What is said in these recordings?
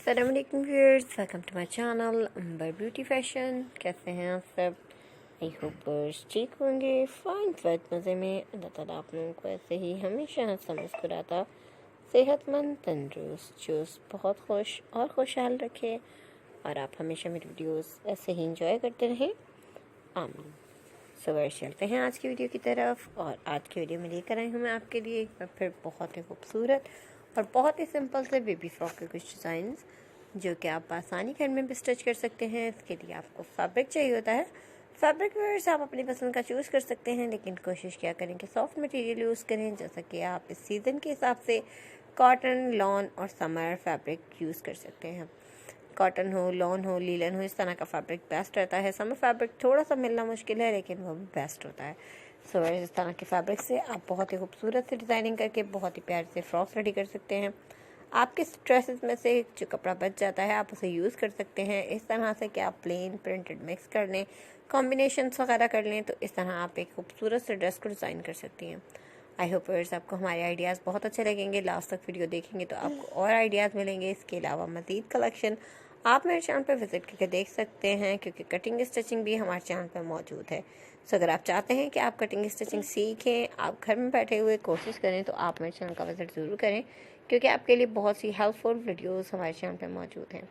अस्सलाम वालेकुम viewers, welcome to my channel Ambar beauty fashion. कैसे हैं आप सब? आई होप ठीक होंगे, फाइन फैट मज़े में। अल्लाह ताला आप लोगों को ऐसे ही हमेशा हंसता मुस्कुराता, सेहतमंद, तंदुरुस्त, चुस्त, बहुत खुश और खुशहाल रखे और आप हमेशा मेरी वीडियोस ऐसे ही इंजॉय करते रहें, आमीन। सो चलते हैं आज की वीडियो की तरफ। और आज की वीडियो में लेकर आई हूँ मैं आपके लिए एक बार फिर बहुत ही खूबसूरत और बहुत ही सिंपल से बेबी फ्रॉक के कुछ डिज़ाइंस जो कि आप आसानी घर में भी स्टिच कर सकते हैं। इसके लिए आपको फैब्रिक चाहिए होता है। फैब्रिक वेयर्स आप अपनी पसंद का चूज़ कर सकते हैं, लेकिन कोशिश क्या करें कि सॉफ्ट मटेरियल यूज़ करें, जैसा कि आप इस सीज़न के हिसाब से कॉटन, लॉन और समर फैब्रिक यूज़ कर सकते हैं। कॉटन हो, लॉन हो, लीलन हो, इस तरह का फैब्रिक बेस्ट रहता है। समर फैब्रिक थोड़ा सा मिलना मुश्किल है, लेकिन वो भी बेस्ट होता है। सो इस तरह के फैब्रिक से आप बहुत ही खूबसूरत से डिज़ाइनिंग करके बहुत ही प्यारे से फ्रॉक्स रेडी कर सकते हैं। आपके ड्रेसेस में से जो कपड़ा बच जाता है आप उसे यूज़ कर सकते हैं इस तरह से कि आप प्लेन प्रिंटेड मिक्स कर लें, कॉम्बिनेशंस वगैरह कर लें, तो इस तरह आप एक खूबसूरत से ड्रेस को डिज़ाइन कर सकती हैं। आई होप व्यूअर्स आपको हमारे आइडियाज़ बहुत अच्छे लगेंगे। लास्ट तक वीडियो देखेंगे तो आपको और आइडियाज़ मिलेंगे। इसके अलावा मज़ीद कलेक्शन आप मेरे चैनल पर विज़िट करके देख सकते हैं, क्योंकि कटिंग स्टिचिंग भी हमारे चैनल पर मौजूद है। सो अगर आप चाहते हैं कि आप कटिंग स्टिचिंग सीखें, आप घर में बैठे हुए कोशिश करें, तो आप मेरे चैनल का विज़िट ज़रूर करें, क्योंकि आपके लिए बहुत सी हेल्पफुल वीडियोस हमारे चैनल पर मौजूद हैं।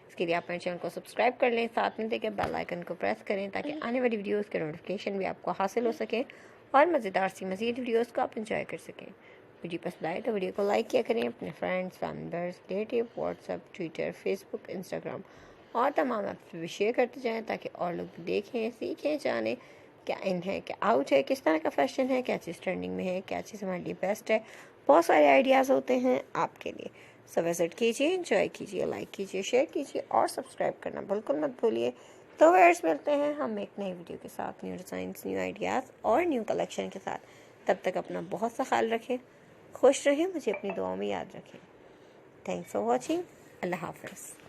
इसके लिए आप मेरे चैनल को सब्सक्राइब कर लें, साथ में देकर बेल आइकन को प्रेस करें, ताकि आने वाली वीडियोस के नोटिफिकेशन भी आपको हासिल हो सके और मज़ेदार सी मज़ीद वीडियोस को आप इंजॉय कर सकें। वीडियो पसंद आए तो वीडियो को लाइक किया करें। अपने friends, family members, relative, WhatsApp, Twitter, Facebook, Instagram और तमाम ऐप पर भी शेयर करते जाएँ, ताकि और लोग भी देखें, सीखें, जानें क्या इन है, क्या आउट है, किस तरह का फैशन है, क्या चीज़ ट्रेंडिंग में है, क्या चीज़ हमारे लिए बेस्ट है। बहुत सारे आइडियाज़ होते हैं आपके लिए। सो विजिट कीजिए, एंजॉय कीजिए, लाइक कीजिए, शेयर कीजिए और सब्सक्राइब करना बिल्कुल मत भूलिए। तो व्यूअर्स मिलते हैं हम एक नई वीडियो के साथ, न्यू डिज़ाइंस, न्यू आइडियाज़ और न्यू कलेक्शन के साथ। तब तक अपना बहुत सा ख्याल रखें, खुश रहें, मुझे अपनी दुआओं में याद रखें। Thanks for watching. अल्लाह हाफ़िज़।